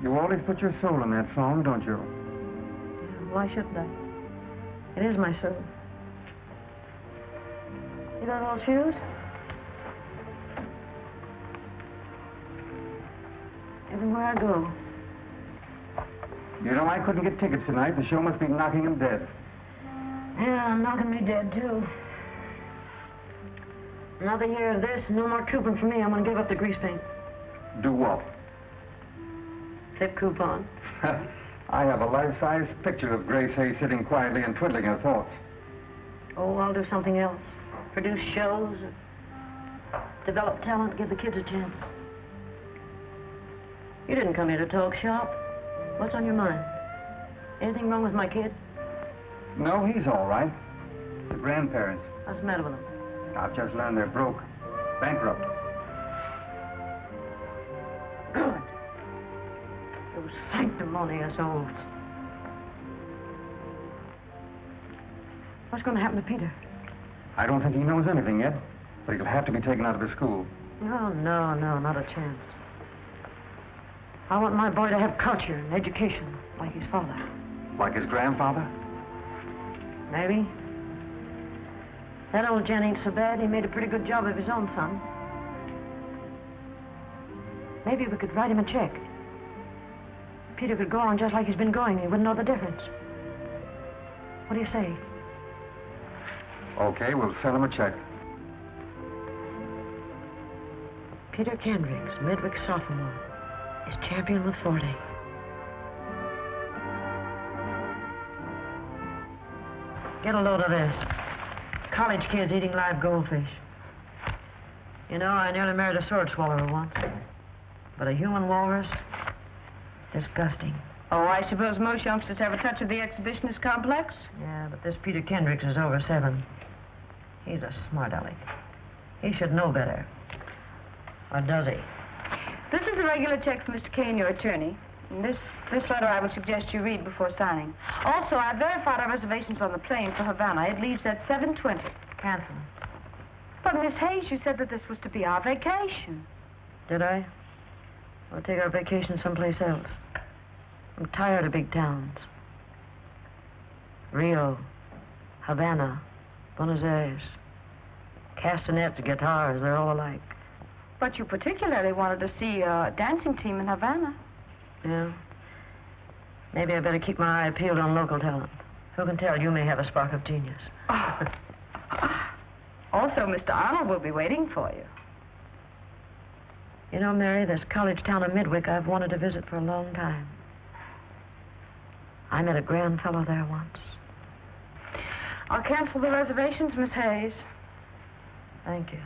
You always put your soul in that song, don't you? Yeah, why shouldn't I? It is my soul. You got old shoes? Everywhere I go. You know, I couldn't get tickets tonight. The show must be knocking him dead. Yeah, knocking me dead, too. Another year of this, no more trooping for me. I'm gonna give up the grease paint. Do what? Flip coupon. I have a life-size picture of Grace Hay sitting quietly and twiddling her thoughts. Oh, I'll do something else. Produce shows, develop talent, give the kids a chance. You didn't come here to talk shop. What's on your mind? Anything wrong with my kid? No, he's all right. The grandparents. What's the matter with them? I've just learned they're broke. Bankrupt. Good. Those sanctimonious oafs. What's going to happen to Peter? I don't think he knows anything yet, but he'll have to be taken out of the school. No, not a chance. I want my boy to have culture and education, like his father. Like his grandfather? Maybe. That old gent ain't so bad. He made a pretty good job of his own son. Maybe we could write him a check. Peter could go on just like he's been going. He wouldn't know the difference. What do you say? Okay, we'll send him a check. Peter Kendricks, Midwick sophomore, is champion with 40. Get a load of this. College kids eating live goldfish. You know, I nearly married a sword swallower once. But a human walrus, disgusting. Oh, I suppose most youngsters have a touch of the exhibitionist complex? Yeah, but this Peter Kendricks is over 7. He's a smart aleck. He should know better. Or does he? This is a regular check for Mr. Kane, your attorney. And this letter I would suggest you read before signing. Also, I've verified our reservations on the plane for Havana. It leaves at 7:20. Cancel. But, Miss Hayes, you said that this was to be our vacation. Did I? We'll take our vacation someplace else. I'm tired of big towns. Rio, Havana, Buenos Aires. Castanets, guitars, they're all alike. But you particularly wanted to see a dancing team in Havana. Yeah. Maybe I better keep my eye peeled on local talent. Who can tell, you may have a spark of genius. Oh. Also, Mr. Arnold will be waiting for you. You know, Mary, this college town of Midwick I've wanted to visit for a long time. I met a grand fellow there once. I'll cancel the reservations, Miss Hayes. Thank you.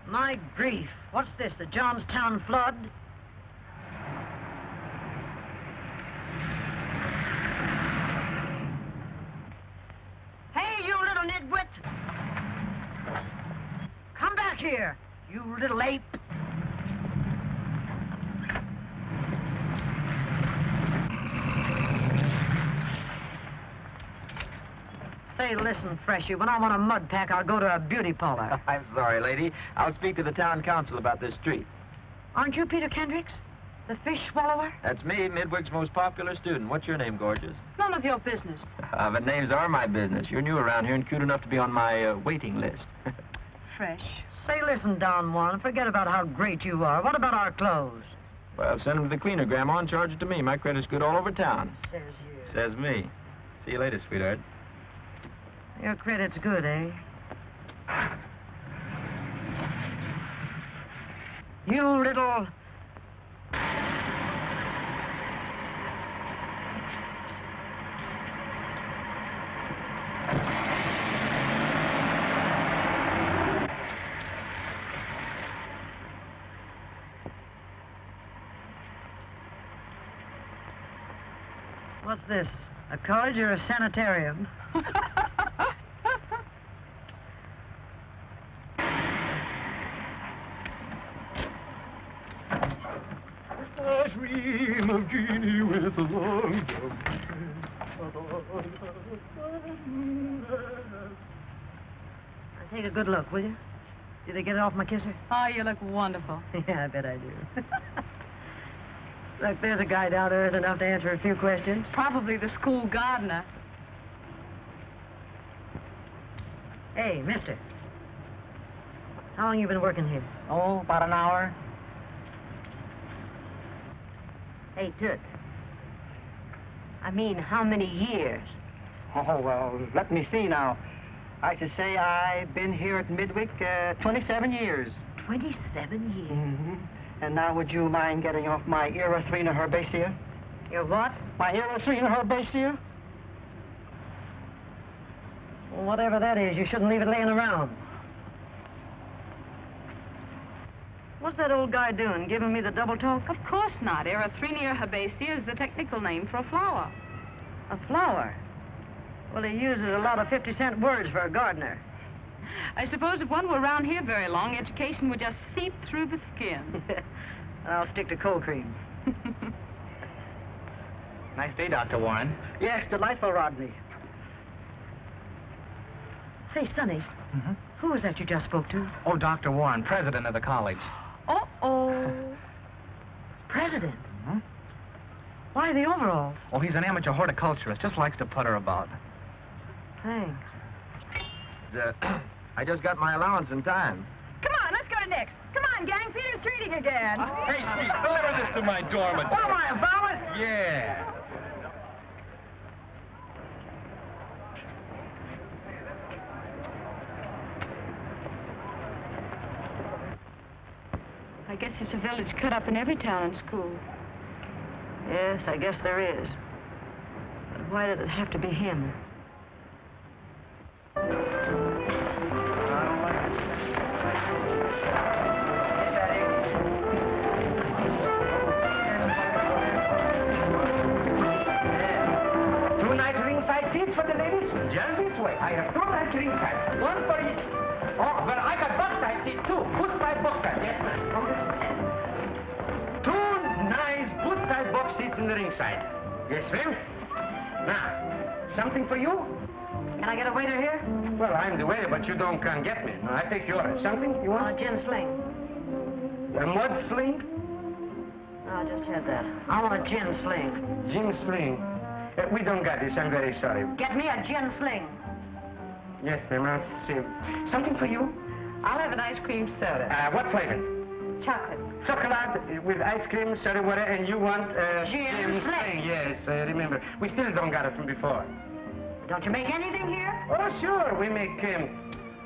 My grief. What's this, the Johnstown flood? Hey, you little nitwit! Come back here, you little ape! Say, listen, Freshy, when I want a mud pack, I'll go to a beauty parlor. I'm sorry, lady. I'll speak to the town council about this street. Aren't you Peter Kendricks? The fish swallower? That's me, Midwick's most popular student. What's your name, gorgeous? None of your business. But names are my business. You're new around here and cute enough to be on my waiting list. Fresh. Say, listen, Don Juan, forget about how great you are. What about our clothes? Well, send them to the cleaner, Grandma, and charge it to me. My credit's good all over town. Says you. Says me. See you later, sweetheart. Your credit's good, eh? You little... What's this? A college or a sanitarium? A dream of Jeannie with a long Take a good look, will you? Did they get it off my kisser? Oh, you look wonderful. Yeah, I bet I do. Look, there's a guy down there enough to answer a few questions. Probably the school gardener. Hey, mister. How long you been working here? Oh, about an hour. Hey, Toots. I mean, how many years? Oh, well, let me see now. I should say I've been here at Midwick 27 years. 27 years? Mm-hmm. And now would you mind getting off my erythrina herbacea? Your what? My erythrina herbacea? Well, whatever that is, you shouldn't leave it laying around. What's that old guy doing, giving me the double talk? Of course not. Erythrina herbaceae is the technical name for a flower. A flower? Well, he uses a lot of 50-cent words for a gardener. I suppose if one were around here very long, education would just seep through the skin. I'll stick to cold cream. Nice day, Dr. Warren. Yes, delightful, Rodney. Say, Sonny, who was that you just spoke to? Oh, Dr. Warren, president of the college. Uh-oh. President? Why the overalls? Oh, he's an amateur horticulturist, just likes to putter about. Thanks. I just got my allowance in time. Come on, let's go to Nick's. Come on, gang, Peter's treating again. Hey, Steve, deliver this to my dormitory. What am I, a valet? Yeah. I guess there's a village cut up in every town and school. Yes, I guess there is. But why did it have to be him? Two nice ringside seats for the ladies? Just this way. I have two nice ringside. One for each. Oh, well, I got box-side seats, too. Good-side box-side. Yes, ma'am. Two nice good-side box seats in the ringside. Yes, ma'am. Now, something for you? Can I get a waiter here? Well, I'm the waiter, but you don't come get me. No, I take your order. Something you A want? gin sling. A mud sling? No, I just had that. I want a gin sling. Gin sling? We don't got this. I'm very sorry. Get me a gin sling. Yes, ma'am. I'll see. Something for you? I'll have an ice cream soda. What flavor? Chocolate. Chocolate with ice cream, soda water, and you want Gin sling. Yes, I remember. We still don't got it from before. Don't you make anything here? Oh, sure. We make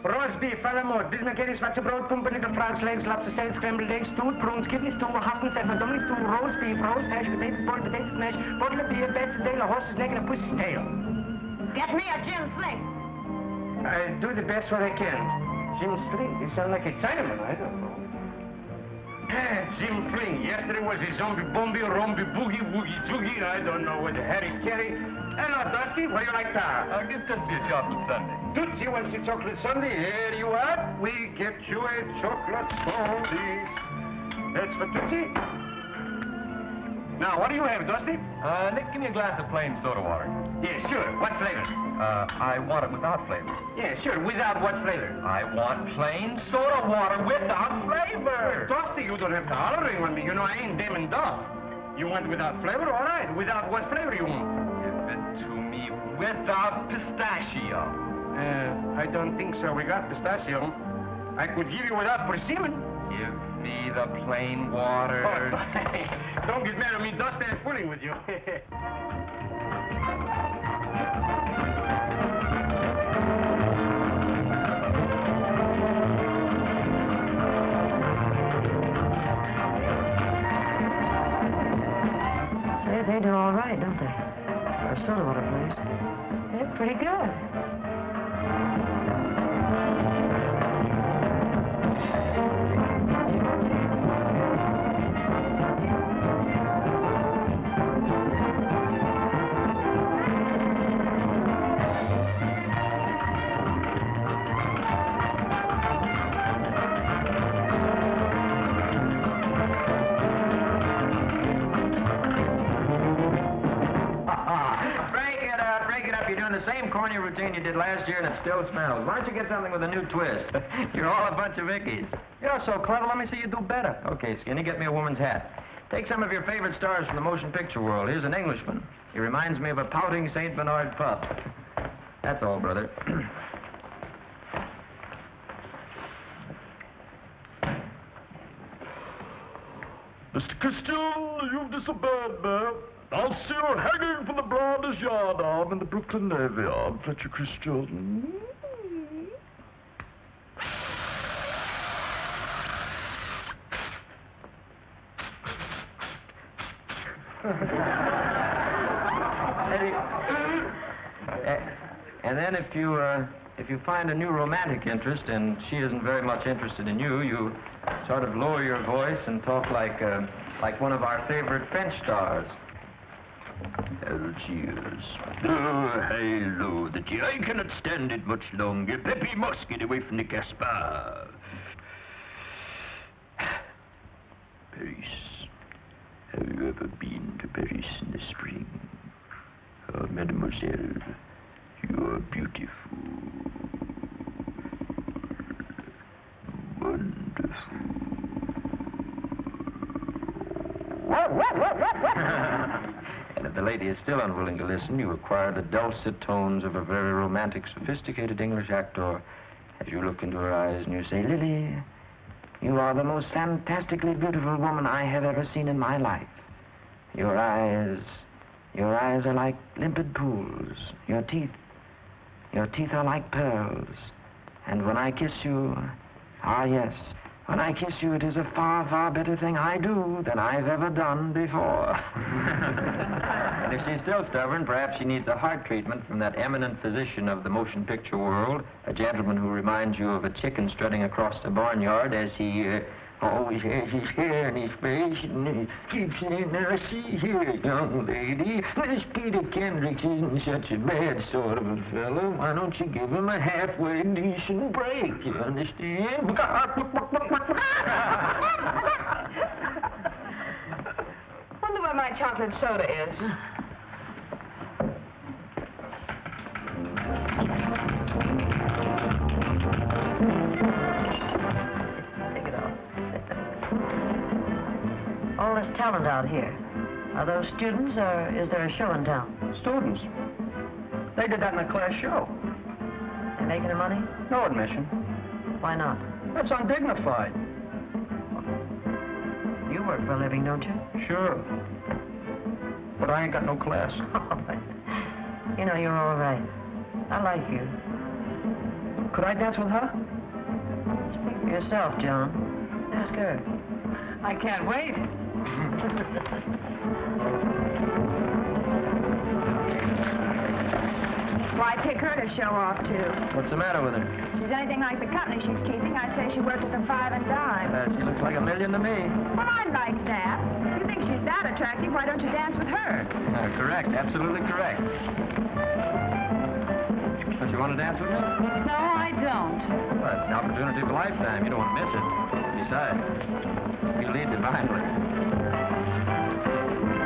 roast beef, falamote, bismuth, schwarze pumpernickel, frogs, legs, lobster salad, scrambled eggs, stewed prunes, kidney stew, Hassan pepper, dumplings stew, roast beef, roast hash, potatoes, boiled potatoes, smash, bottle of beer, best day, a horse's neck, and a pussy's tail. Get me a gin sling. I do the best what I can. Jim Sling, you sound like a Chinaman. I don't know. Jim Fling. Yesterday was a zombie bomby, romby, boogie, woogie, joogie. I don't know what the Harry Carey. Hello, Dusty. What do you like to have? I'll give Tootsie a chocolate sundae. Tootsie wants a chocolate sundae. Here you are. We get you a chocolate sundae. That's for Tootsie. Now, what do you have, Dusty? Nick, give me a glass of plain soda water. Yeah, sure. What flavor? I want it without flavor. Yeah, sure. Without what flavor? I want plain soda water without flavor. Dusty, you don't have to hollering on me. You know I ain't dim and duff. You want without flavor? All right. Without what flavor you want? Give it to me without pistachio. I don't think so. We got pistachio. I could give you without persimmon. Give me the plain water. Oh, don't get mad at me, Dusty. I'm fooling with you. Say, they do all right, don't they? For a soda water place. They're pretty good. Break it up. You're doing the same corny routine you did last year and it still smells. Why don't you get something with a new twist? You're all a bunch of Ickies. You're so clever, let me see you do better. Okay, Skinny, get me a woman's hat. Take some of your favorite stars from the motion picture world. Here's an Englishman. He reminds me of a pouting St. Bernard pup. That's all, brother. Mr. Christian, you've disobeyed me. I'll see you hanging from the broadest yardarm in the Brooklyn Navy Yard, Fletcher Christian. And then if you find a new romantic interest and she isn't very much interested in you, you sort of lower your voice and talk like one of our favorite French stars. Cheers. Hello, the tea. I cannot stand it much longer. Peppy must get away from the Gaspard. Paris. Have you ever been to Paris in the spring? Oh, mademoiselle, you are beautiful. Wonderful. And if the lady is still unwilling to listen, you acquire the dulcet tones of a very romantic, sophisticated English actor as you look into her eyes and you say, Lily, you are the most fantastically beautiful woman I have ever seen in my life. Your eyes are like limpid pools. Your teeth are like pearls. And when I kiss you, yes, when I kiss you, it is a far, far better thing I do than I've ever done before. And if she's still stubborn, perhaps she needs a heart treatment from that eminent physician of the motion picture world, a gentleman who reminds you of a chicken strutting across the barnyard as he always has his hair in his face, and he keeps saying, now see here, young lady, this Peter Kendricks isn't such a bad sort of a fellow. Why don't you give him a halfway decent break, you understand? Wonder where my chocolate soda is. All this talent out here. Are those students, or is there a show in town? Students. They did that in a class show. They making their money? No admission. Why not? That's undignified. You work for a living, don't you? Sure. But I ain't got no class. You know, you're all right. I like you. Could I dance with her? Speak for yourself, John. Ask her. I can't wait. Why pick her to show off to? What's the matter with her? If she's anything like the company she's keeping, I'd say she worked at the Five and Dime. She looks like $1 million to me. Well, I'd like that. If you think she's that attractive, why don't you dance with her? Correct, absolutely correct. Don't you want to dance with me? No, I don't. Well, it's an opportunity of a lifetime. You don't want to miss it. Besides, you lead divinely.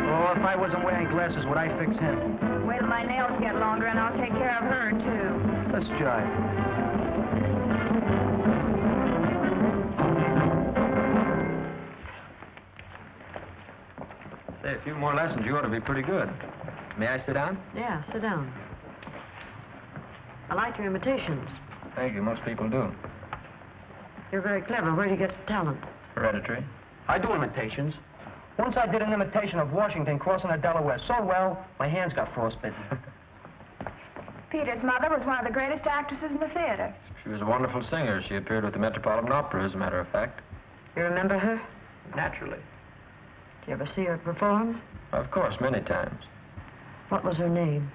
Oh, if I wasn't wearing glasses, would I fix him? Wait till my nails get longer and I'll take care of her, too. Let's jive. Say, a few more lessons, you ought to be pretty good. May I sit down? Yeah, sit down. I like your imitations. Thank you. Most people do. You're very clever. Where do you get the talent? Hereditary. I do imitations. Once I did an imitation of Washington crossing the Delaware so well, my hands got frostbitten. Peter's mother was one of the greatest actresses in the theater. She was a wonderful singer. She appeared with the Metropolitan Opera, as a matter of fact. You remember her? Naturally. Did you ever see her perform? Of course, many times. What was her name?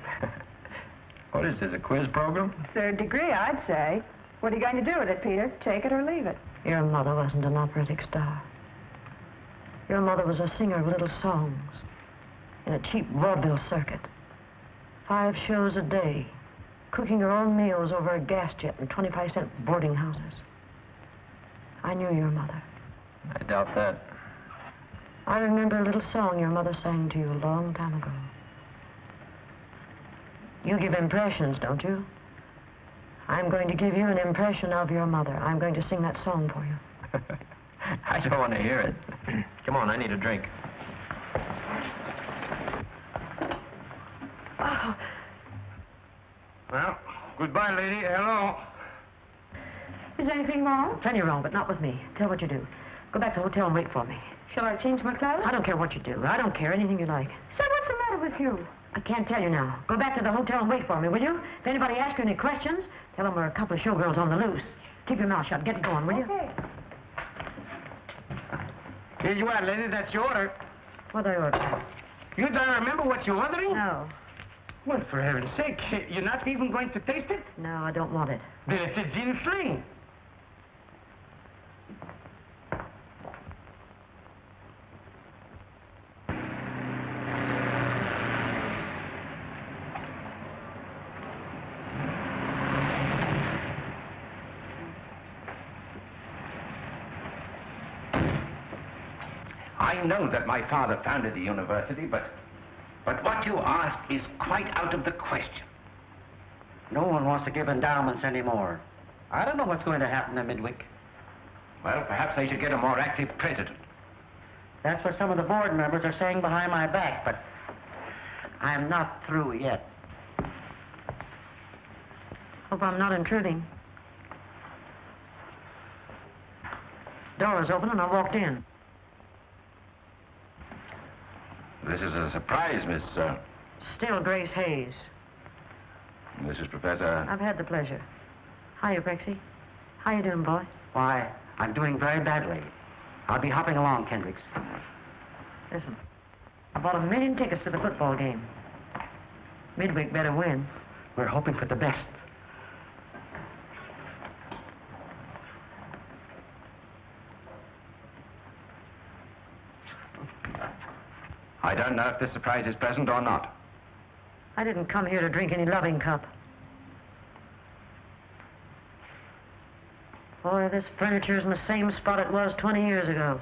What is this, a quiz program? Third degree, I'd say. What are you going to do with it, Peter? Take it or leave it? Your mother wasn't an operatic star. Your mother was a singer of little songs in a cheap vaudeville circuit. 5 shows a day, cooking her own meals over a gas jet in 25-cent boarding houses. I knew your mother. I doubt that. I remember a little song your mother sang to you a long time ago. You give impressions, don't you? I'm going to give you an impression of your mother. I'm going to sing that song for you. I don't want to hear it. Come on, I need a drink. Oh. Well, goodbye, lady. Hello. Is anything wrong? Plenty wrong, but not with me. Tell what you do. Go back to the hotel and wait for me. Shall I change my clothes? I don't care what you do. I don't care. Anything you like. Say, what's the matter with you? I can't tell you now. Go back to the hotel and wait for me, will you? If anybody asks you any questions, tell them we're a couple of showgirls on the loose. Keep your mouth shut. Get going, will you? Okay. Here you are, lady. That's your order. What I order? You don't remember what you're ordering? No. Well, for heaven's sake, you're not even going to taste it? No, I don't want it. Then it's a gin sling. I know that my father founded the university, but what you ask is quite out of the question. No one wants to give endowments anymore. I don't know what's going to happen to Midwick. Well, perhaps they should get a more active president. That's what some of the board members are saying behind my back, but I'm not through yet. Hope I'm not intruding. Door was open and I walked in. This is a surprise, Miss, Still Grace Hayes. Mrs. Professor. I've had the pleasure. Hiya, Brexy. How you doing, boy? Why, I'm doing very badly. I'll be hopping along, Kendricks. Listen, I bought 1 million tickets to the football game. Midwick better win. We're hoping for the best. I don't know if this surprise is pleasant or not. I didn't come here to drink any loving cup. Boy, this furniture's in the same spot it was 20 years ago.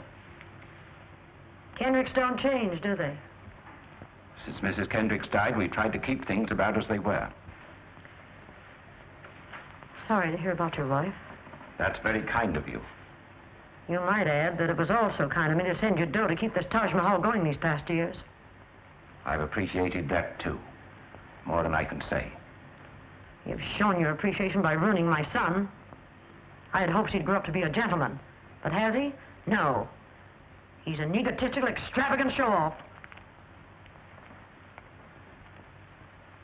Kendricks don't change, do they? Since Mrs. Kendricks died, we tried to keep things about as they were. Sorry to hear about your wife. That's very kind of you. You might add that it was also kind of me to send you dough to keep this Taj Mahal going these past years. I've appreciated that, too. More than I can say. You've shown your appreciation by ruining my son. I had hopes he'd grow up to be a gentleman. But has he? No. He's an egotistical, extravagant show-off.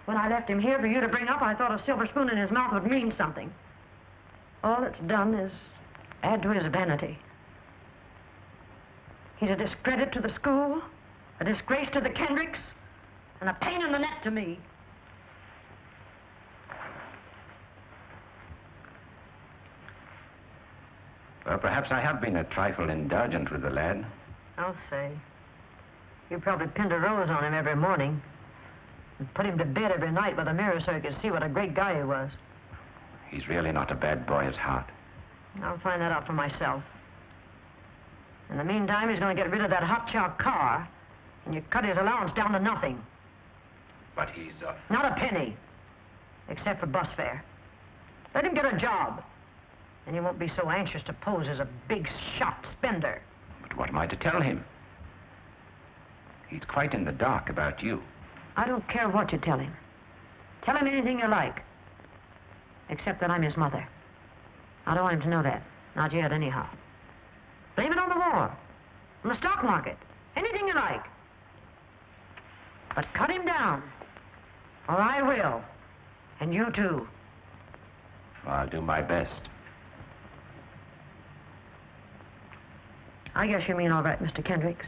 When I left him here for you to bring up, I thought a silver spoon in his mouth would mean something. All it's done is add to his vanity. He's a discredit to the school, a disgrace to the Kendricks, and a pain in the neck to me. Well, perhaps I have been a trifle indulgent with the lad. I'll say. You probably pinned a rose on him every morning and put him to bed every night with a mirror so you could see what a great guy he was. He's really not a bad boy at heart. I'll find that out for myself. In the meantime, he's going to get rid of that hot chow car, and you cut his allowance down to nothing. But he's, Not a penny, except for bus fare. Let him get a job, and he won't be so anxious to pose as a big shot spender. But what am I to tell him? He's quite in the dark about you. I don't care what you tell him. Tell him anything you like, except that I'm his mother. I don't want him to know that. Not yet, anyhow. Blame it on the war, on the stock market, anything you like. But cut him down, or I will. And you too. I'll do my best. I guess you mean all right, Mr. Kendricks.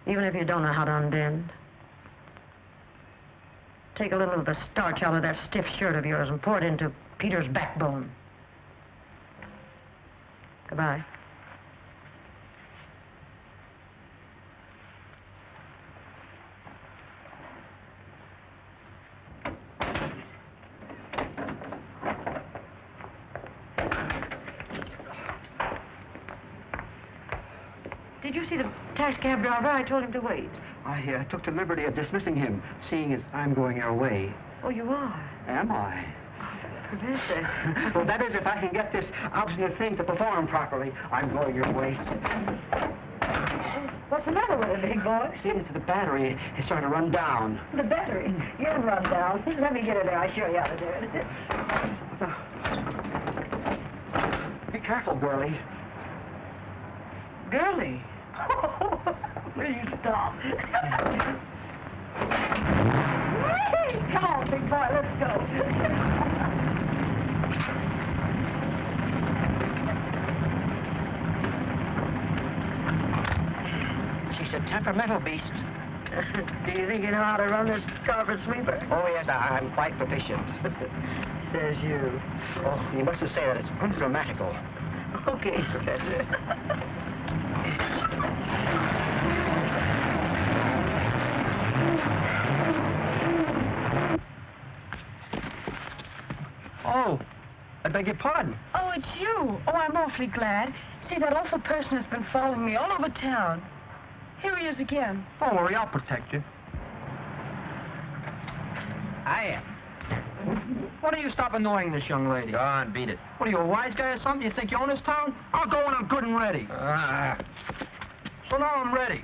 Even if you don't know how to unbend. Take a little of the starch out of that stiff shirt of yours and pour it into Peter's backbone. Goodbye. Did you see the taxi cab driver? I told him to wait. I took the liberty of dismissing him, seeing as I'm going your way. Oh, you are? Am I? Well, that is if I can get this obstinate thing to perform properly. I'm going your way. What's the matter with it, big boy? Seems the battery is starting to run down. The battery? You'll run down. Let me get it there. I'll show you how to do it. Be careful, girlie. Girlie? Please stop. Come on, big boy, let's go. She's a temperamental beast. Do you think you know how to run this carpet sweeper? Oh, yes, I'm quite proficient. Says you. Oh, you mustn't say that. It's ungrammatical. Okay, Professor. Oh, I beg your pardon. Oh, it's you. Oh, I'm awfully glad. See, that awful person has been following me all over town. Here he is again. Don't worry, I'll protect you. Hiya. Why don't you stop annoying this young lady? Go on, beat it. What are you, a wise guy or something? You think you own this town? I'll go when I'm good and ready. So now I'm ready.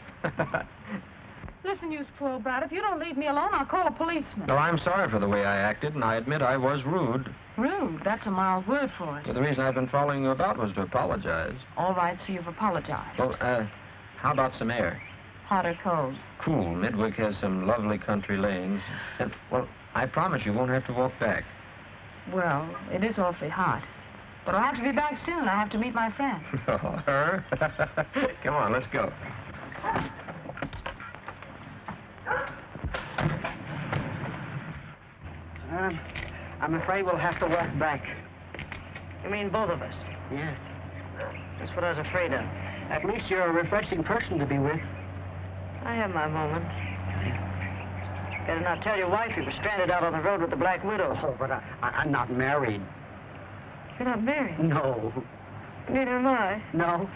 Listen, you spoiled brat, if you don't leave me alone, I'll call a policeman. Well, I'm sorry for the way I acted, and I admit I was rude. Rude? That's a mild word for it. But the reason I've been following you about was to apologize. All right, so you've apologized. Well, how about some air? Hot or cold? Cool. Midwick has some lovely country lanes. And, well, I promise you won't have to walk back. Well, it is awfully hot. But I'll have to be back soon. I have to meet my friend. Oh, her? Come on, let's go. I'm afraid we'll have to walk back. You mean both of us? Yes. That's what I was afraid of. At least you're a refreshing person to be with. I have my moments. Better not tell your wife you were stranded out on the road with the Black Widow. Oh, but I'm not married. You're not married? No. Neither am I. No.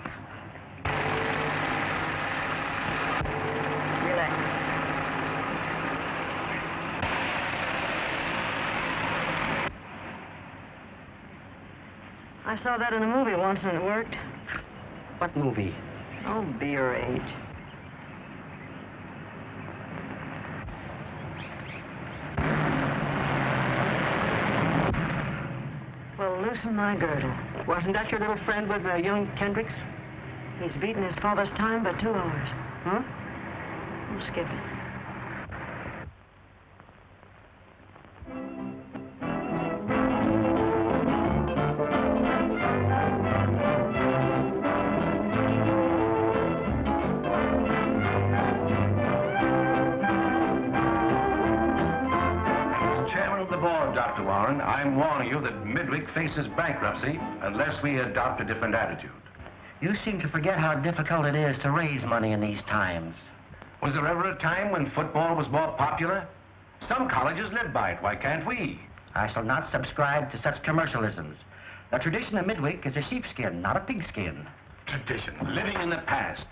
Relax. I saw that in a movie once and it worked. What movie? Oh, be your age. Well, loosen my girdle. Wasn't that your little friend with young Kendricks? He's beaten his father's time by 2 hours. Huh? We'll skip it. Dr. Warren, I'm warning you that Midwick faces bankruptcy unless we adopt a different attitude. You seem to forget how difficult it is to raise money in these times. Was there ever a time when football was more popular? Some colleges live by it. Why can't we? I shall not subscribe to such commercialisms. The tradition of Midwick is a sheepskin, not a pigskin. Tradition, living in the past.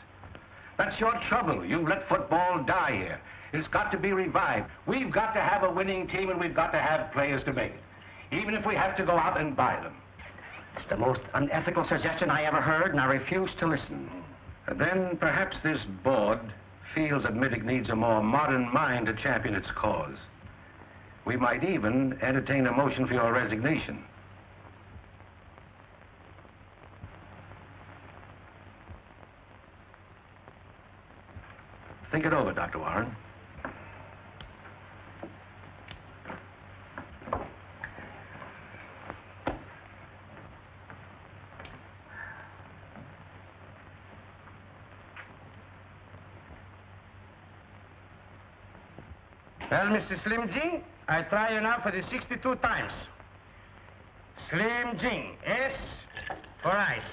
That's your trouble. You've let football die here. It's got to be revived. We've got to have a winning team, and we've got to have players to make it, even if we have to go out and buy them. It's the most unethical suggestion I ever heard, and I refuse to listen. And then perhaps this board feels that Midwick needs a more modern mind to champion its cause. We might even entertain a motion for your resignation. Think it over, Dr. Warren. Well, Mr. Slim Jing, I try you now for the 62 times. Slim Jing, S for ice.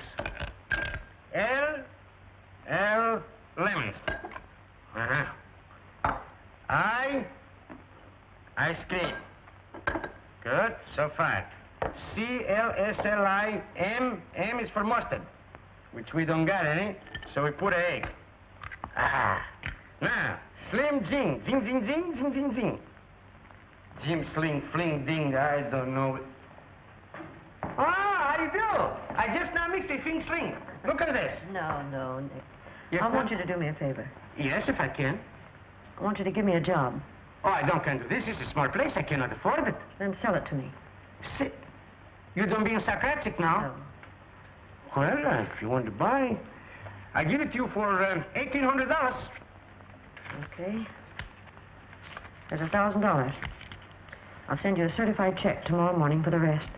L, lemons. Ice cream. Good, so far. C-L-S-L-I-M, M is for mustard, which we don't got any, so we put an egg. Now, Slim Jing, Jing, Jing, Jing, Jing, Jing, Jing. Jim Sling, Fling, Ding, I don't know. Ah, how do you do? I just now mixed a pink string. Look at this. No, Nick. Yes, I ma'am? want you to do me a favor. Yes, if I can. I want you to give me a job. Oh, I don't can do this. It's a small place. I cannot afford it. Then sell it to me. Sit. You don't being sarcastic now? No. Well, if you want to buy, I give it to you for $1,800. Okay. There's $1,000. I'll send you a certified check tomorrow morning for the rest.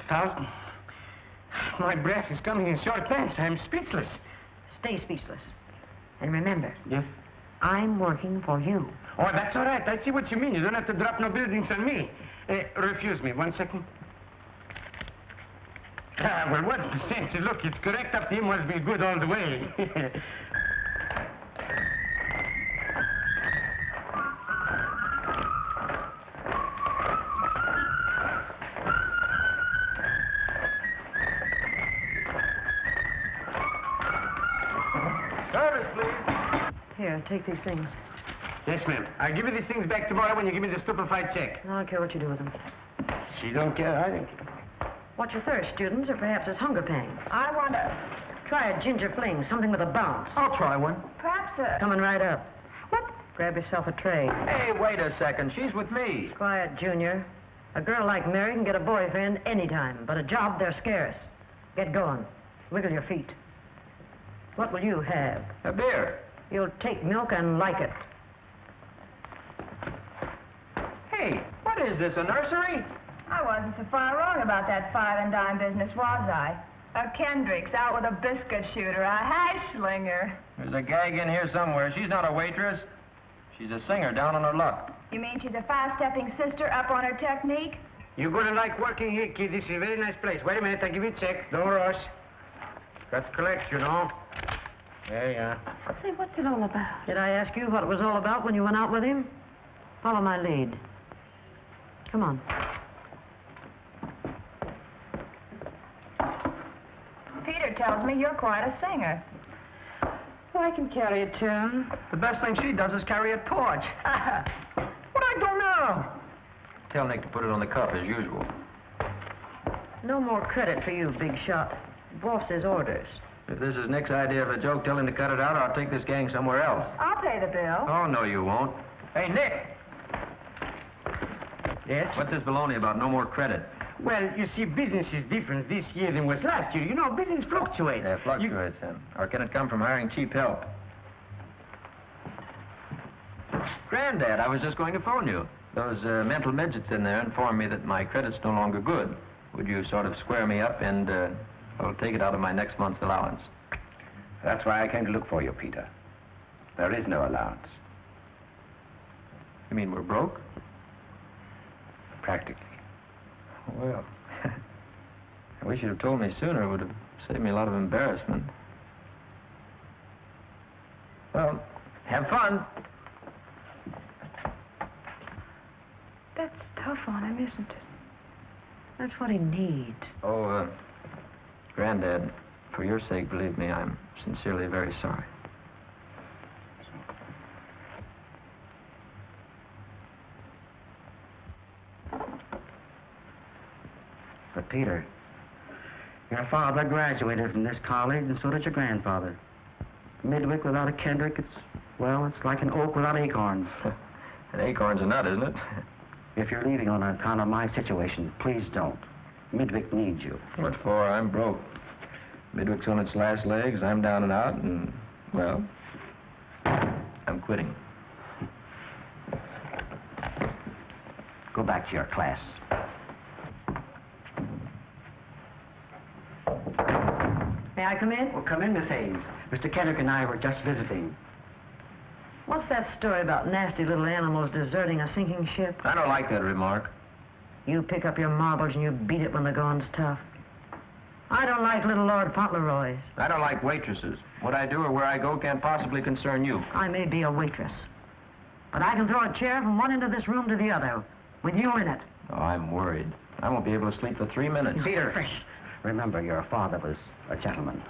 1,000? My breath is coming in short pants. I'm speechless. Stay speechless. And remember, Yes? I'm working for you. Oh, that's all right. I see what you mean. You don't have to drop no buildings on me. Refuse me. 1 second. Ah, well, what's the sense? Look, it's correct up to him. Must be good all the way. Service, please. Here, take these things. Yes, ma'am. I'll give you these things back tomorrow when you give me the stupefied check. I don't care what you do with them. She don't care. I don't care. What's your thirst, students, or perhaps it's hunger pangs? I want to... Try a ginger fling, something with a bounce. I'll try one. Perhaps Coming right up. What? Grab yourself a tray. Hey, wait a second. She's with me. Quiet, Junior. A girl like Mary can get a boyfriend anytime, but a job, they're scarce. Get going. Wiggle your feet. What will you have? A beer. You'll take milk and like it. Hey, what is this, a nursery? I wasn't so far wrong about that five and dime business, was I? A Kendrick's out with a biscuit shooter, a hash slinger. There's a gag in here somewhere. She's not a waitress. She's a singer down on her luck. You mean she's a fast-stepping sister up on her technique? You're going to like working here, kid. This is a very nice place. Wait a minute. I'll give you a check. Don't rush. Got to collect, you know. There you are. Say, what's it all about? Did I ask you what it was all about when you went out with him? Follow my lead. Come on. Peter tells me you're quite a singer. Well, I can carry a tune. The best thing she does is carry a torch. What I do now? Tell Nick to put it on the cuff as usual. No more credit for you, big shot. Boss's orders. If this is Nick's idea of a joke, tell him to cut it out or I'll take this gang somewhere else. I'll pay the bill. Oh, no, you won't. Hey, Nick! Yes? What's this baloney about no more credit? Well, you see, business is different this year than was last year. You know, business fluctuates. Yeah, fluctuates then. Or can it come from hiring cheap help? Granddad, I was just going to phone you. Those mental midgets in there informed me that my credit's no longer good. Would you sort of square me up and, I'll take it out of my next month's allowance? That's why I came to look for you, Peter. There is no allowance. You mean we're broke? Practically. Well, I wish you'd have told me sooner. It would have saved me a lot of embarrassment. Well, have fun. That's tough on him, isn't it? That's what he needs. Oh, Granddad, for your sake, believe me, I'm sincerely very sorry. But, Peter, your father graduated from this college, and so did your grandfather. Midwick without a Kendrick, it's like an oak without acorns. An acorn's a nut, isn't it? If you're leaving on account of my situation, please don't. Midwick needs you. What for? I'm broke. Midwick's on its last legs, I'm down and out, and, well, I'm quitting. Go back to your class. May I come in? Well, come in, Miss Hayes. Mr. Kendrick and I were just visiting. What's that story about nasty little animals deserting a sinking ship? I don't like that remark. You pick up your marbles and you beat it when the going's tough. I don't like little Lord Fauntleroy's. I don't like waitresses. What I do or where I go can't possibly concern you. I may be a waitress, but I can throw a chair from one end of this room to the other, with you in it. Oh, I'm worried. I won't be able to sleep for 3 minutes. Peter, remember, your father was a gentleman.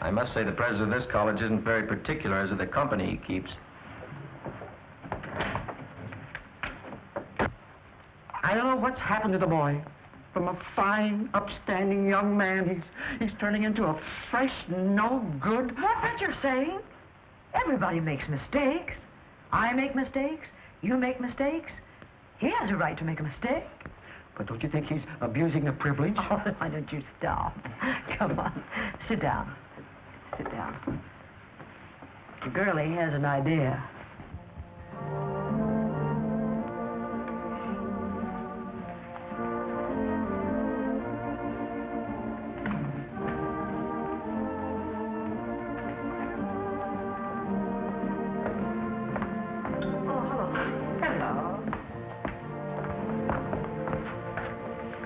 I must say the president of this college isn't very particular as to the company he keeps. I don't know what's happened to the boy. From a fine, upstanding young man, he's turning into a fresh, no-good... What's that you're saying? Everybody makes mistakes. I make mistakes. You make mistakes. He has a right to make a mistake. But don't you think he's abusing a privilege? Oh, why don't you stop? Come on. Sit down. Sit down. The girlie has an idea.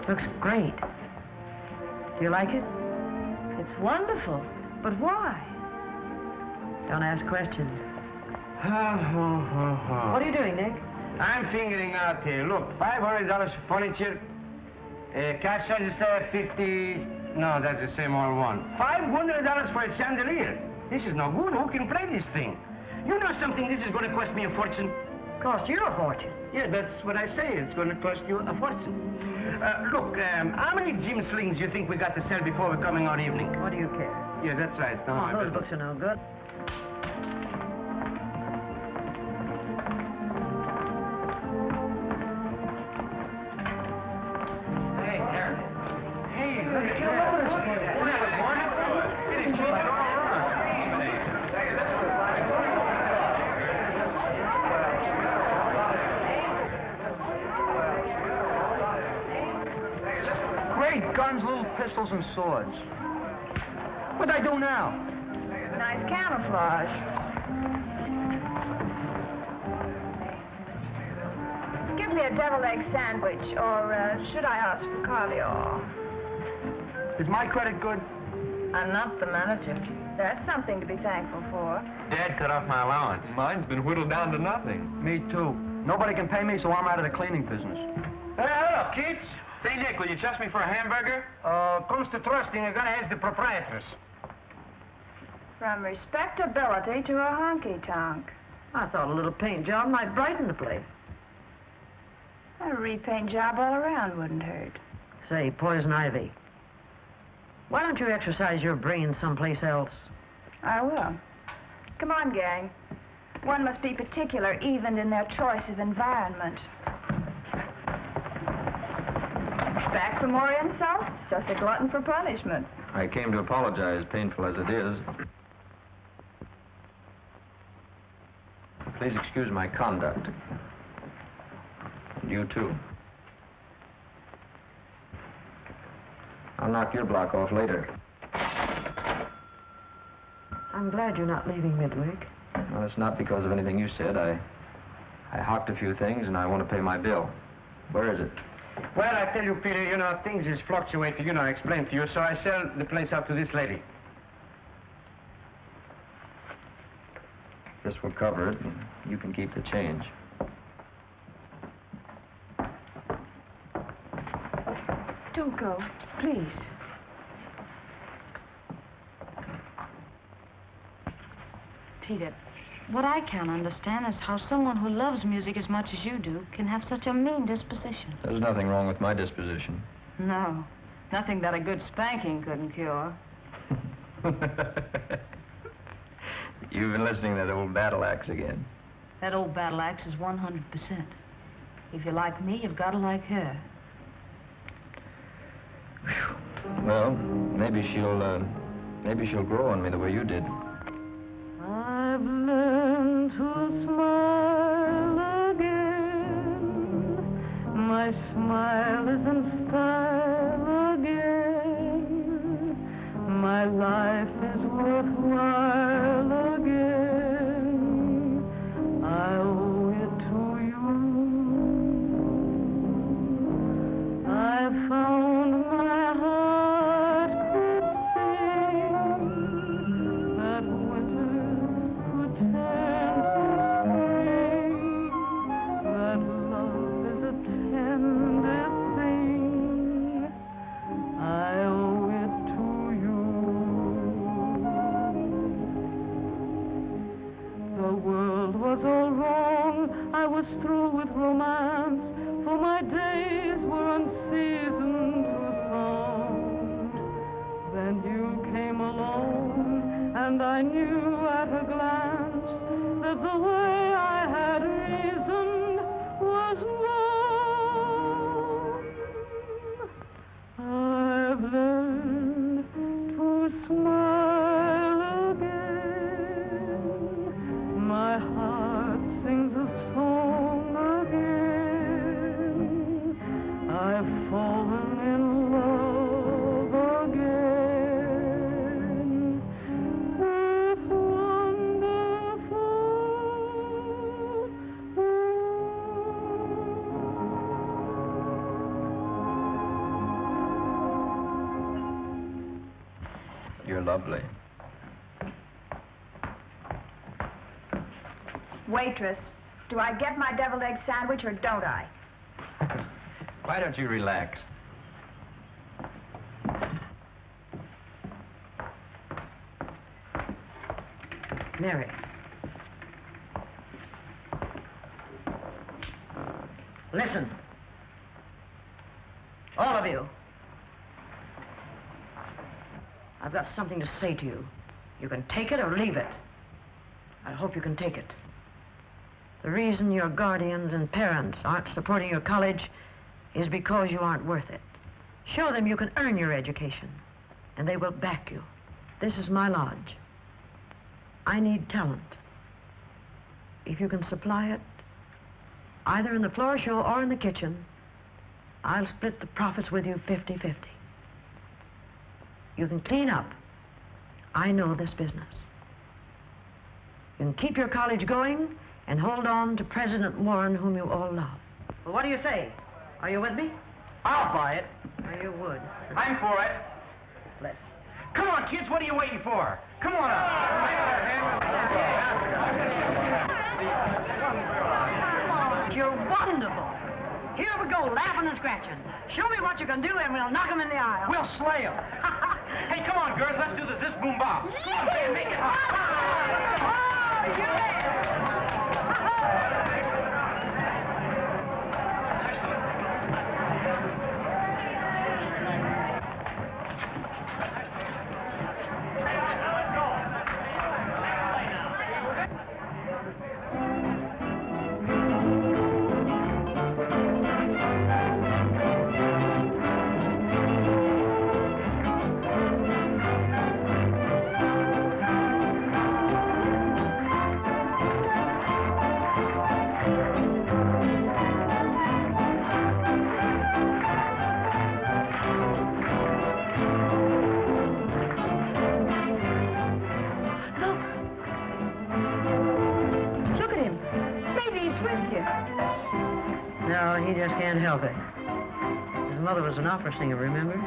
Looks great. Do you like it? It's wonderful. But why? Don't ask questions. What are you doing, Nick? I'm figuring out here. Look, $500 for furniture. Cash register, 50... No, that's the same old one. $500 for a chandelier. This is no good. Who can play this thing? You know something, this is going to cost me a fortune. Cost you a fortune. Yeah, that's what I say. It's going to cost you a fortune. Look, how many gym slings do you think we got to sell before we're coming out evening? What do you care? Yeah, that's right. It's not my Those business. books are no good. Hey, Aaron. Hey, look at Great guns, little pistols, and swords. What'd I do now? Nice camouflage. Give me a deviled egg sandwich, or should I ask for caviar? Is my credit good? I'm not the manager. That's something to be thankful for. Dad cut off my allowance. Mine's been whittled down to nothing. Me too. Nobody can pay me, so I'm out of the cleaning business. Hey, hello, kids. Say, Nick, will you trust me for a hamburger? Comes to trusting, you gotta ask the proprietress. From respectability to a honky-tonk. I thought a little paint job might brighten the place. A repaint job all around wouldn't hurt. Say, Poison Ivy, why don't you exercise your brain someplace else? I will. Come on, gang. One must be particular even in their choice of environment. Back for more insults? Just a glutton for punishment. I came to apologize, painful as it is. Please excuse my conduct. And you, too. I'll knock your block off later. I'm glad you're not leaving Midweek. Well, it's not because of anything you said. I hawked a few things, and I want to pay my bill. Where is it? Well, I tell you, Peter, you know, things is fluctuating, you know, I explained to you, so I sell the place out to this lady. This will cover it, and you can keep the change. Don't go, please. Peter, what I can't understand is how someone who loves music as much as you do can have such a mean disposition. There's nothing wrong with my disposition. No, nothing that a good spanking couldn't cure. You've been listening to that old battle axe again. That old battle axe is 100%. If you like me, you've got to like her. Well, maybe she'll grow on me the way you did. I've learned to smile again. My smile is in style again. My life is worthwhile again. I owe it to you. I found my heart could sing that winter could turn to spring, that love is a tender thing, falling in love again with wonderful You're lovely. Waitress, do I get my deviled egg sandwich or don't I? Why don't you relax? Mary. Listen. All of you. I've got something to say to you. You can take it or leave it. I hope you can take it. The reason your guardians and parents aren't supporting your college is because you aren't worth it. Show them you can earn your education, and they will back you. This is my lodge. I need talent. If you can supply it, either in the floor show or in the kitchen, I'll split the profits with you 50-50. You can clean up. I know this business. You can keep your college going and hold on to President Warren, whom you all love. Well, what do you say? Are you with me? I'll buy it. Oh, you would. I'm for it. Let's. Come on, kids, what are you waiting for? Come on up. You're wonderful. Here we go, laughing and scratching. Show me what you can do, and we'll knock 'em in the aisle. We'll slay 'em. Hey, come on, girls, let's do the Zis Boom Bop. Come on, man, make it hot. Oh, you bet. No, he just can't help it. His mother was an opera singer, remember?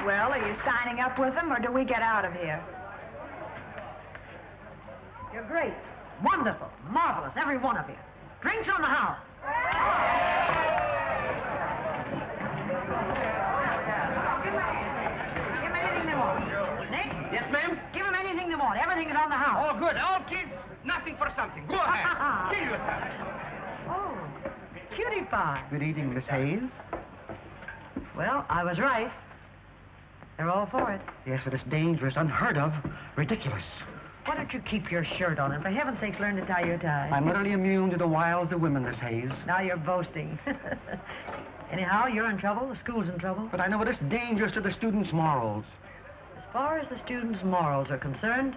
Well, are you signing up with them, or do we get out of here? You're great. Wonderful. Marvelous, every one of you. Drinks on the house. Give them anything they want. Nick? Yes, ma'am? Give them anything they want. Everything is on the house. Oh, good. All kids, nothing for something. Go ahead. Kill yourself. Oh, cutie pie. Good evening, Miss Hayes. Well, I was right. They're all for it. Yes, but it's dangerous, unheard of, ridiculous. Why don't you keep your shirt on and for heaven's sakes learn to tie your tie? I'm utterly immune to the wiles of women, Miss Hayes. Now you're boasting. Anyhow, you're in trouble. The school's in trouble. But I know it's dangerous to the students' morals. As far as the students' morals are concerned,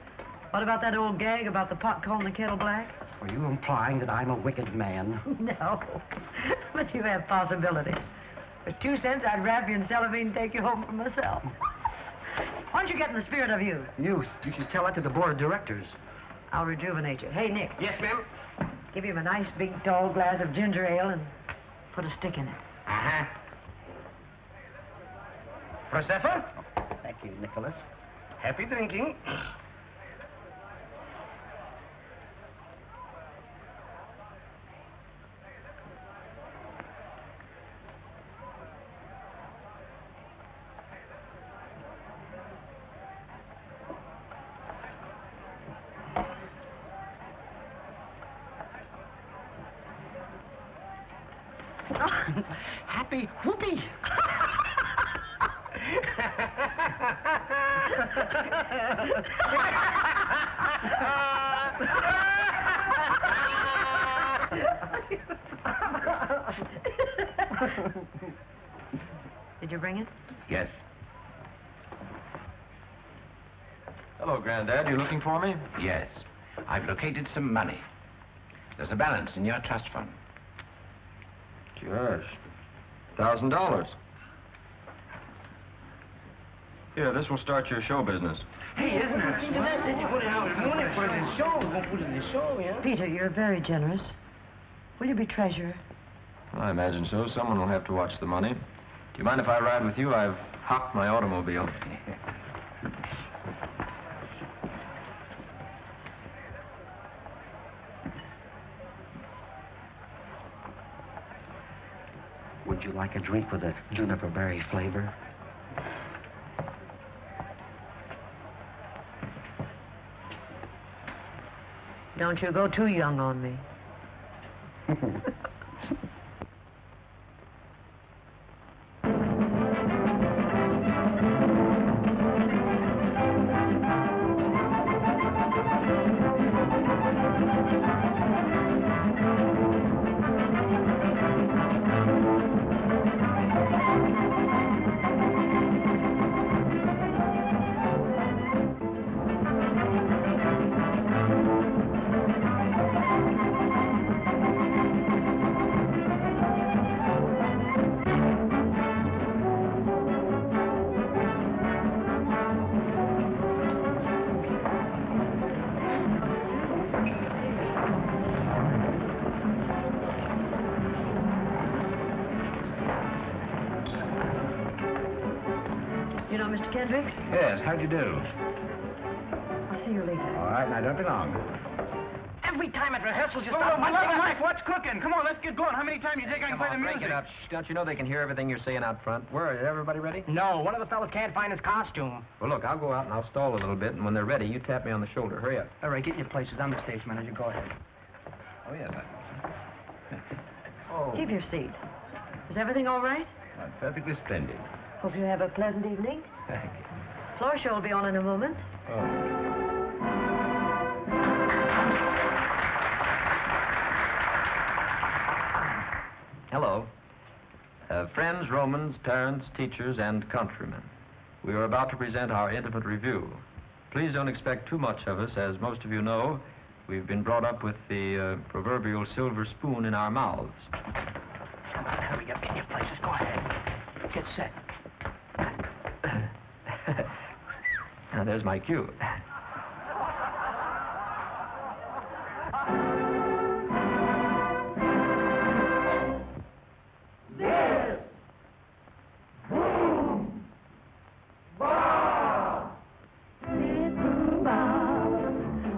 what about that old gag about the pot calling the kettle black? Are you implying that I'm a wicked man? No, but you have possibilities. For 2 cents, I'd wrap you in cellophane and take you home for myself. Why don't you get in the spirit of youth? Youth. You should tell that to the board of directors. I'll rejuvenate you. Hey, Nick. Yes, ma'am? Give him a nice big tall glass of ginger ale and put a stick in it. Uh-huh. Prosecco? Thank you, Nicholas. Happy drinking. Happy whoopee. Did you bring it? Yes. Hello, Granddad. You looking for me? Yes. I've located some money. There's a balance in your trust fund. Gosh. $1,000. Here, this will start your show business. Hey, isn't that smart? Did you put it out this morning for the show? We're going to put it in the show, yeah? Peter, you're very generous. Will you be treasurer? I imagine so. Someone will have to watch the money. Do you mind if I ride with you? I've hocked my automobile. Would you like a drink with a juniper berry flavor? Don't you go too young on me. You know Mr. Kendricks? Yes, how'd you do? I'll see you later. All right, now don't be long. Every time at rehearsal, just What's cooking? Come on, let's get going. How many times do you think I can play the music? Break it up. Shh, don't you know they can hear everything you're saying out front? Where, is everybody ready? No, one of the fellas can't find his costume. Well, look, I'll go out and I'll stall a little bit, and when they're ready, you tap me on the shoulder. Hurry up. All right, get in your places. I'm the stage manager. Go ahead. Oh, yes. Keep your seat. Is everything all right? Perfectly splendid. Hope you have a pleasant evening. Thank you. Floor show will be on in a moment. Hello. Friends, Romans, parents, teachers, and countrymen. We are about to present our intimate review. Please don't expect too much of us. As most of you know, we've been brought up with the proverbial silver spoon in our mouths. Come on, hurry up. Get in your places. Go ahead. Get set. Now, there's my cue.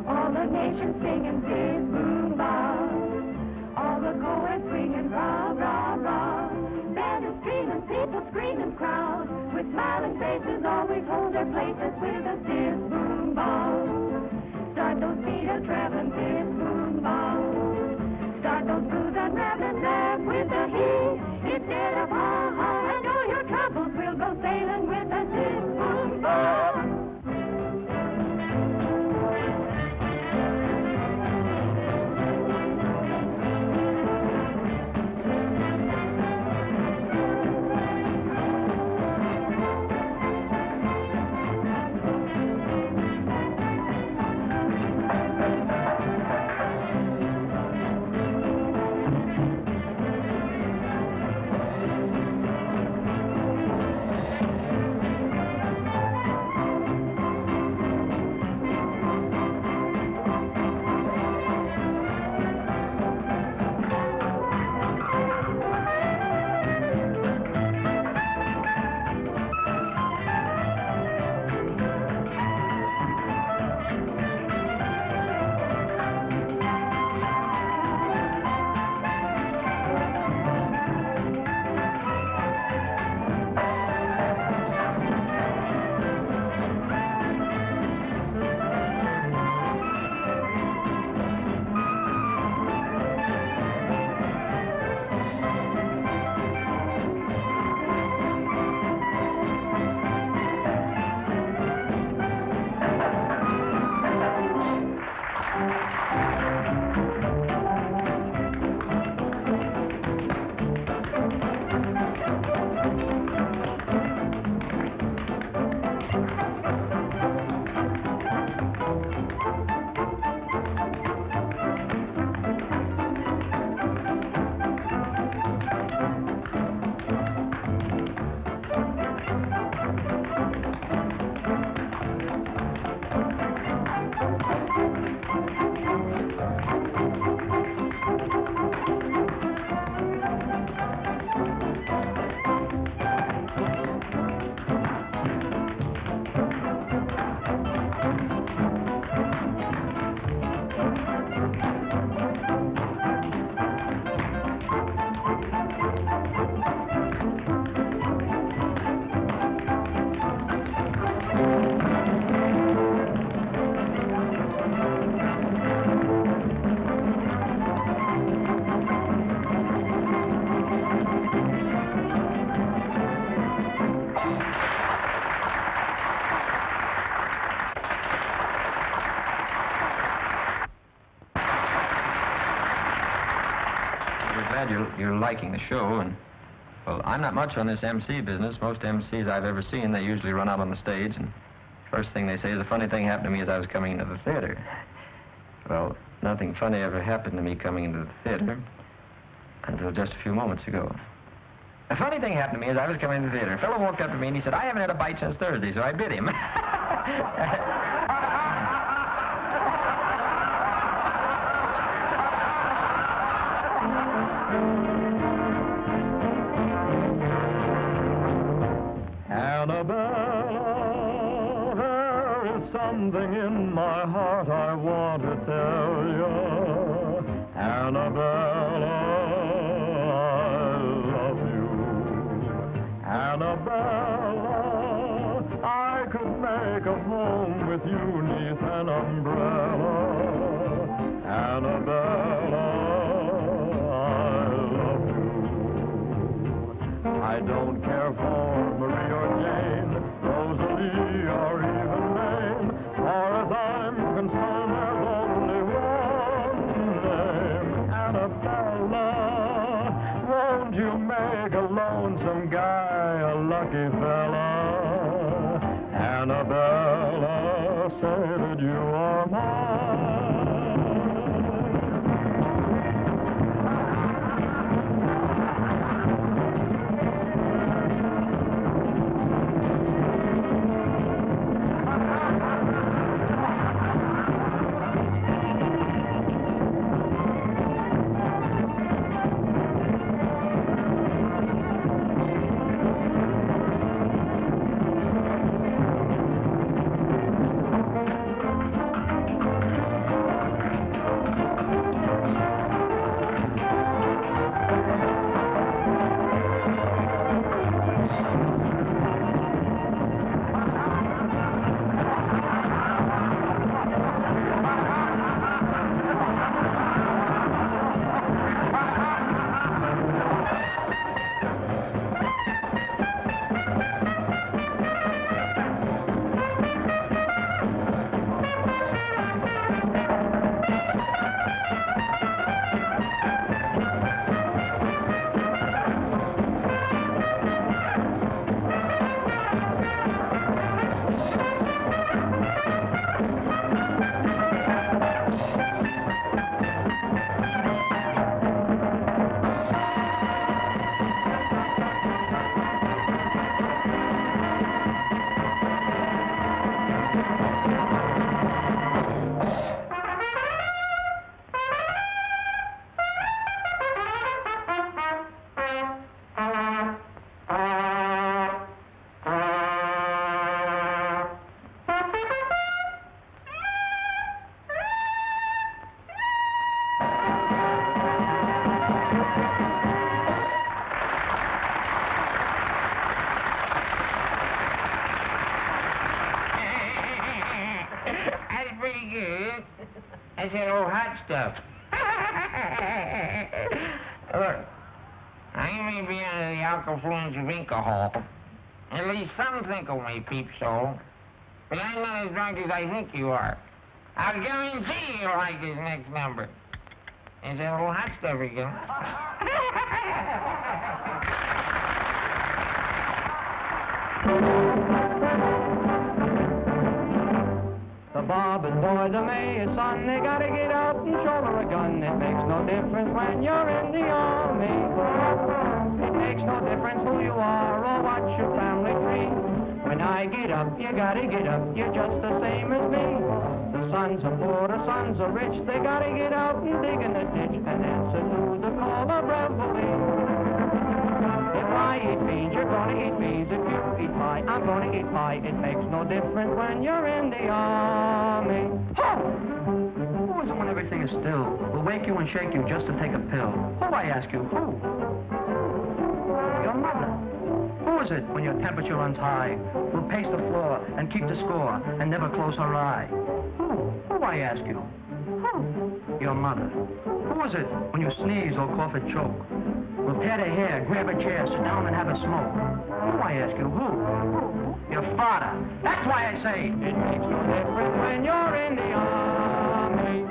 All the nation singing this boom bow. All the co-eds swinging rah, rah, rah. Band is streaming, people screaming, crowd. With smiling faces always hold their places with a this boom bow. Start those feet a traveling this boom bow. Start those blues unraveling, laugh with the heat. Instead of ha ha, and all your troubles will go sailing with a this boom bow. You're liking the show, and, well, I'm not much on this MC business. Most MCs I've ever seen, they usually run out on the stage, and first thing they say is a funny thing happened to me as I was coming into the theater. Well, nothing funny ever happened to me coming into the theater until just a few moments ago. A funny thing happened to me as I was coming into the theater. A fellow walked up to me and he said, "I haven't had a bite since Thursday," so I bit him. Annabella, there is something in my heart I want to tell you. Annabella, I love you. Annabella, I could make a home with you 'neath an umbrella. Annabella, I love you. I don't care for Marie or Jane, Rosalie or even Maine. Far as I'm concerned, there's only one. Vegan? That's that old hot stuff. Look, I may be under the alkafluence of alcohol. At least some think of me, peep soul. But I'm not as drunk as I think you are. I'll guarantee you'll like this next number. It's that old hot stuff again. The Bob and boy, the mayor's son, they gotta get out and shoulder a gun. It makes no difference when you're in the army. It makes no difference who you are or what your family tree. When I get up, you gotta get up, you're just the same as me. The sons are poor, the sons are rich, they gotta get out and dig in the ditch and answer to the call of reveille. If I eat beans, you're gonna eat beans. If you eat pie, I'm gonna eat pie. It makes no difference when you're in the army. Who is it when everything is still? Will wake you and shake you just to take a pill. Who, I ask you, who? Your mother. Who is it when your temperature runs high? Will pace the floor and keep the score and never close her eye? Who, I ask you? Who? Your mother. Who is it when you sneeze or cough and choke? Will tear the hair, grab a chair, sit down and have a smoke. Who, I ask you, who? Your father. That's why I say it makes no difference when you're in the army.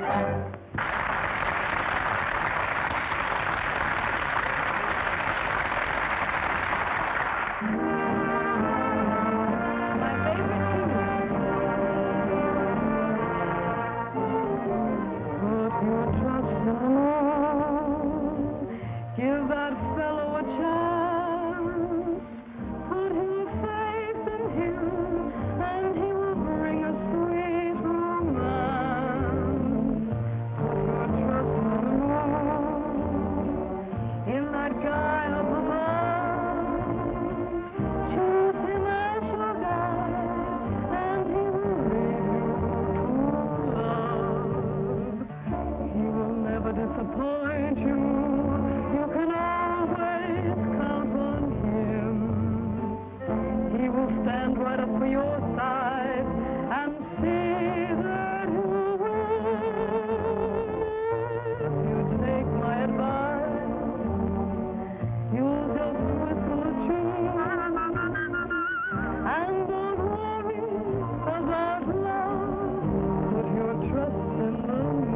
Give that fellow a chance. Put your faith in him, and he will bring a sweet romance. Put your trust in that guy up above. Choose him as your guide, and he will lead you to love. He will never disappoint you. You can always count on him. He will stand right up for your side and see that you win. If you take my advice, you'll just whistle a tune and don't worry about love. Put your trust in the moon.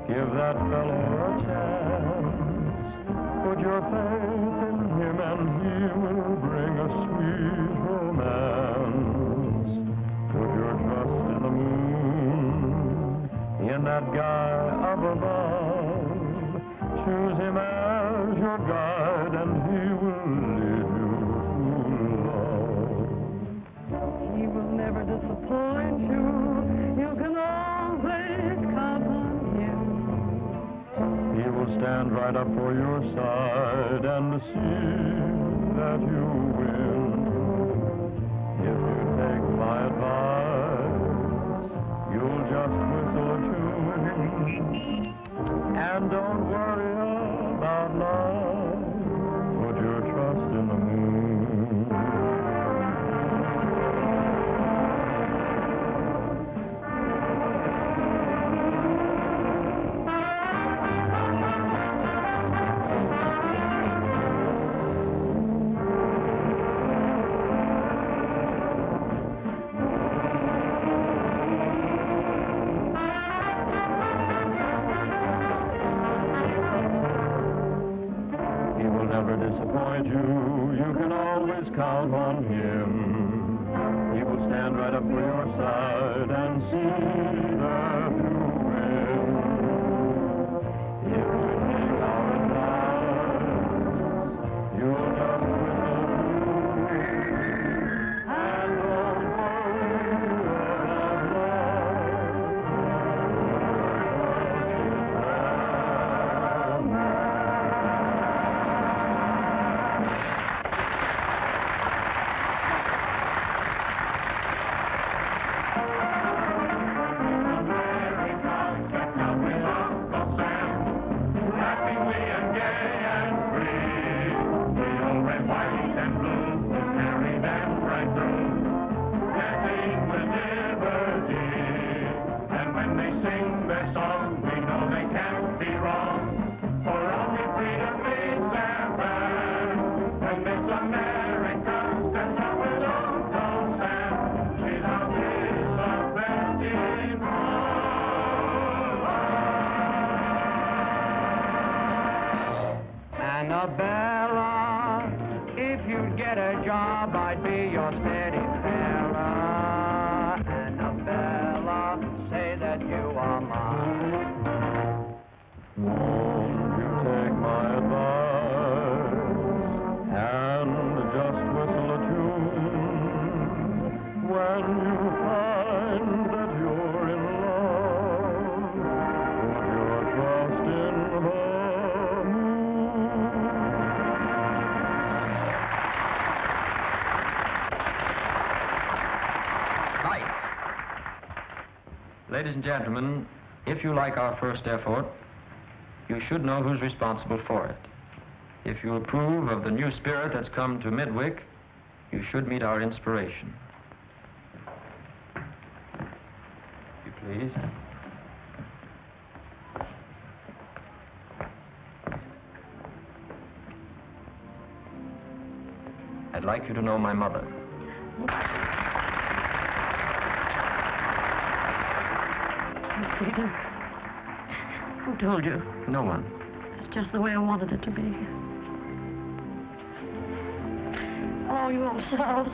Give that fellow a chance. Put your faith in him and he will bring a sweet romance. Put your trust in the moon, in that guy up above. Choose him as your guide and he will lead you to love. He will never disappoint you. You can always count on him. He will stand right up for your side and see that you win. If you take my advice, you'll just whistle a tune and don't worry about love. Put your trust in the moon. Disappoint you, you can always count on him. He will stand right up for your side and see that you win. If you take our advice, you'll just whistle and don't worry about love. Annabella, if you'd get a job, I'd be your steady fella. Annabella, say that you are mine. Won't you take my advice and just whistle a tune when you find that you're in love? Put your trust in the moon. Lights. Ladies and gentlemen, if you like our first effort, you should know who's responsible for it. If you approve of the new spirit that's come to Midwick, you should meet our inspiration. If you please. I'd like you to know my mother. Peter, who told you? No one. It's just the way I wanted it to be. Oh, you old souse.